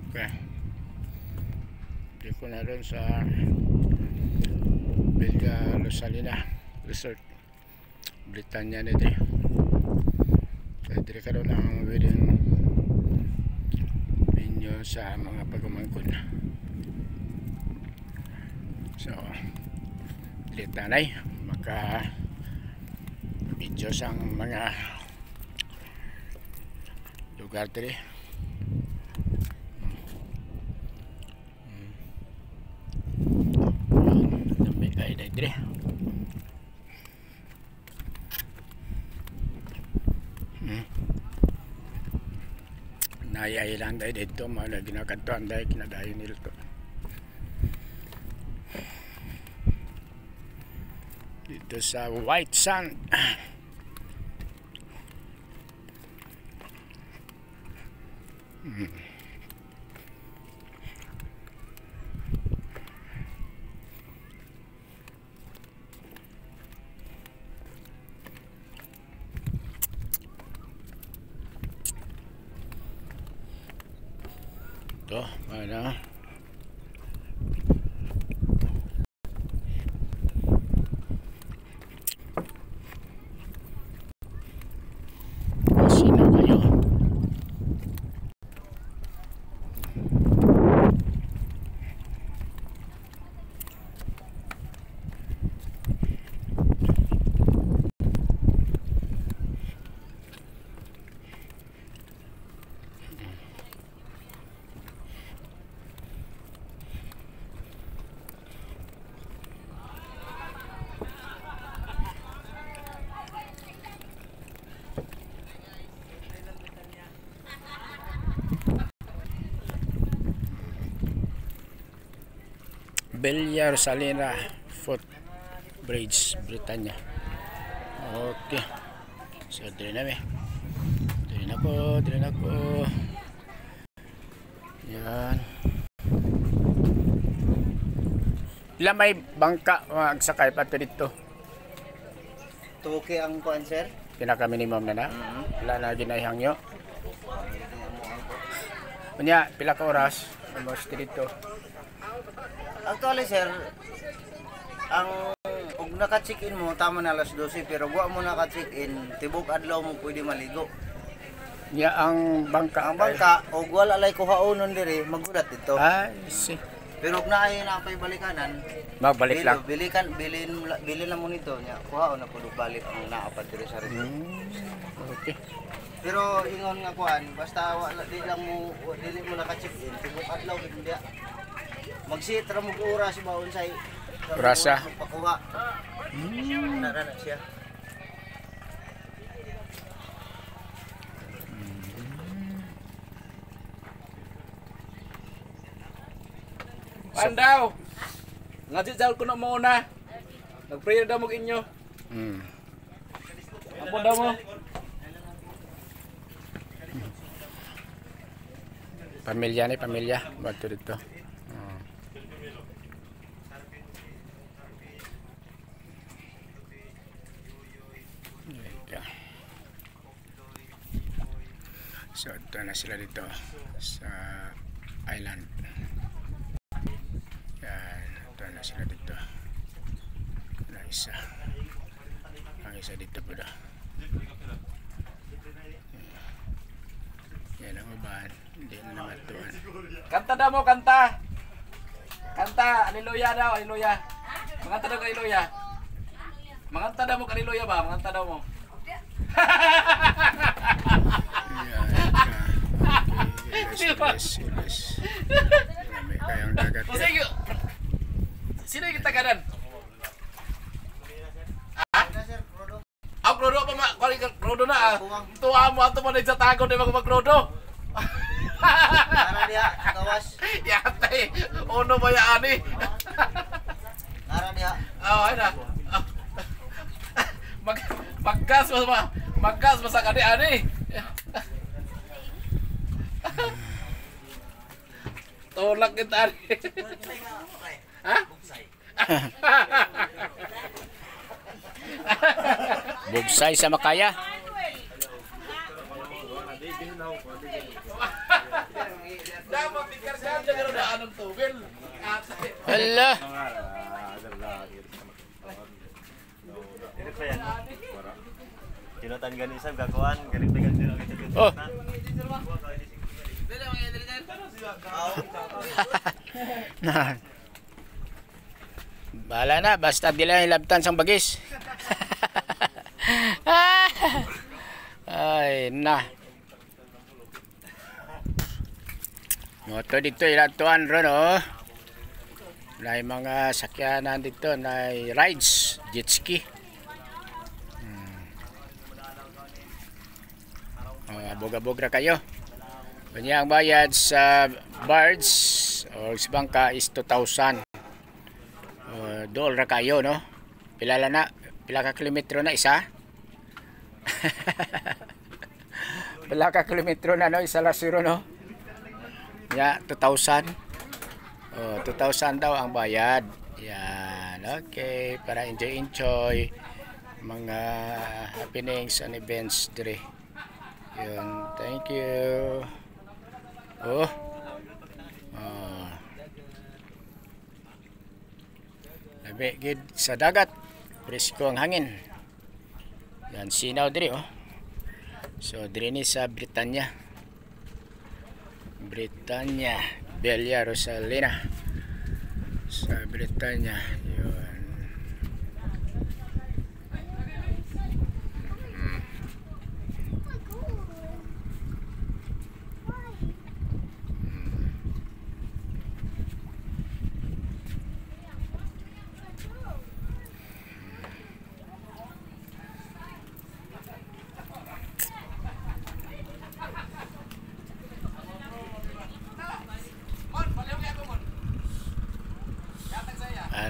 Okay. Hindi ko na rin sa Villa Rosalina Resort, Britannia na ito. Kaya dito ka rin ang wedding venue sa mga pagumangkon. So, dito tanay maka video sang mga lugar dito. Dami kayo dito. Nayay lang tayo dito, mga ginakantuan tayo, kinadayo nila to. Dito sa White Sand. Ito, mana sino kayo? Villa Rosalina Footbridge, Britannia. Okay. So, dito na ako. Yan. Ilan may bangka magsakay pa dito? Tuki ang kuan, sir? Pinaka minimum na na? Wala na ginahang nyo? Kunya, pila ka oras? Almost dito. Actually, sir, ang ug naka-check-in mo tama na alas 12 pero wa mo naka-check-in tibok adlaw mo pwede maligo. Ya ang bangka og wala lay kuhaunon diri magulat dito. Ay, see. Pero ug naay na pay balikanan, magbalik lang. Bilin na mo nito nya kuhaon na pud balik ang naapat diri sa resort. Okay. Pero ingon nga kuan, basta wala dili mo naka-check-in tibok adlaw hindi. Magsit ra mo oras ba unsay orasa pakuha. Nara na siya. Pandaw. Ngadit dal kuno mo na. Nag-pray daw mo inyo. Apo daw mo. Pamilya bato dito. So, ito na sila dito sa island. Yan, ito na sila dito. Ang isa dito po daw. Yan ang ubahan. Hindi na naman tuwan. Kanta daw mo, kanta. Kanta, haleluya daw, haleluya. Manganta daw ka haleluya. Manganta daw mo ka haleluya ba? Manganta daw mo. Yes. Marami kayang dagat. Sige. Sino yung tagadan? Ah, Krodo pa ma. Krodo na ah. Tuwa mo ato mo na sa tago di magkrodo. Nara diha kawas. Yatay. Ono ba yan eh? Nara diha. Oh, ay na. Maggas sa kani-ani. Tolak kita ani. Ha? Bugsay sa Makaya. Dapat dikargaan dyan pero daan ng tubel. Hala. Ini pa yan. Kinatan ganisan, gakuan, galing bigan din ang ito. Oh. Nah. Bahala na, basta di lang ilabtan sang bagis. Ay, na. Moto dito ilatuan ron, oh. May mga sakyanan dito na rides, jet ski. Aboga-boga kayo. Kanya ang bayad sa birds o sa bangka is 2,000. Dool ra kayo, no? Pila na? Pila ka kilometro na isa? Pila ka kilometro na, no? Isa lasiro, no? Ya, 2,000. 2,000 daw ang bayad. Yan, okay. Para enjoy mga happenings and events dire. Yun, thank you. Oh. Labi gid sa dagat. Presko ang hangin. Yan, sinaw dire, oh. So, dire ni sa Britanya. Bella Rosalina. Sa Britanya. Yun.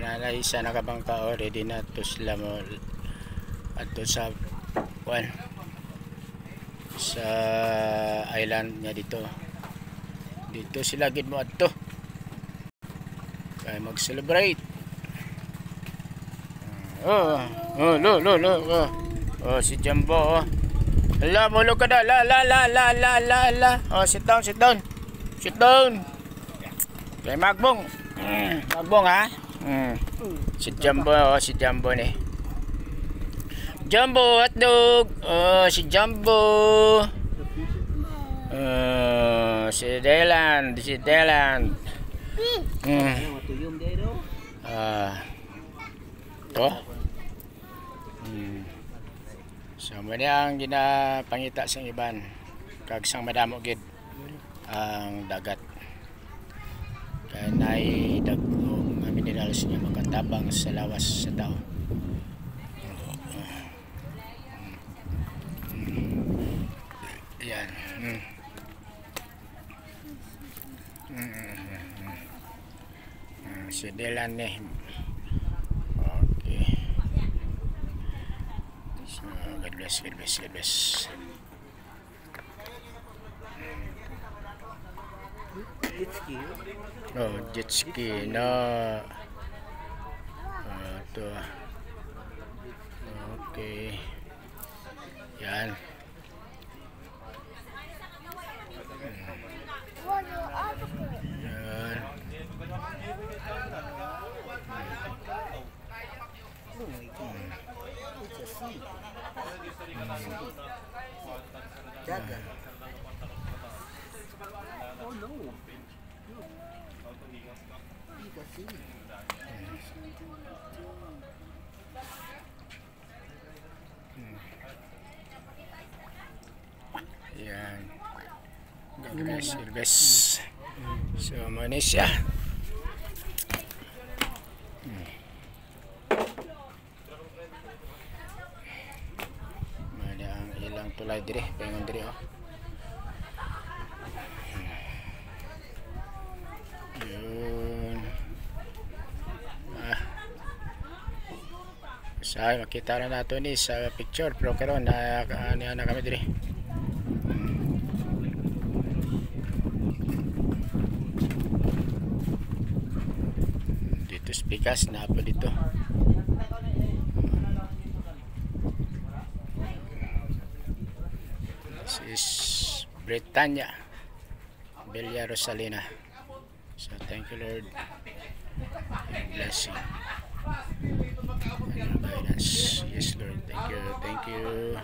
Ana isa nakabangka already na to sila mo ato sa sa island niya dito sila gid mo adto kay mag-celebrate. Si Jumbo, oh. Hala, mulog ka na. La. Oh, sit down. Kay Magbong. Magbong, ha? Si Jumbo, oh, si Jumbo ni. Jumbo hotdog. Oh, si Jumbo. Si Deland. To. So mo ang ginapangita sa iban kag sang madamo gid ang dagat. Kay nay dagkong nga minerals niya makatabang sa lawas sa tao. Yan. Si Delan ni. Okay. So, God bless. Jet ski. Oh, jet ski na. Ito. Okay. Yan. Yan. Jaga. Oh no. Yan. God bless. So, Malaysia. Mana ang ilang tulay dire, pengon dire, oh. Yun. Sa makita na nato ni sa picture pero karon na kami dire. Dito spikas na po dito. This is Britannia, Villa Rosalina. So thank you Lord, and blessing and your guidance. Yes Lord, thank you.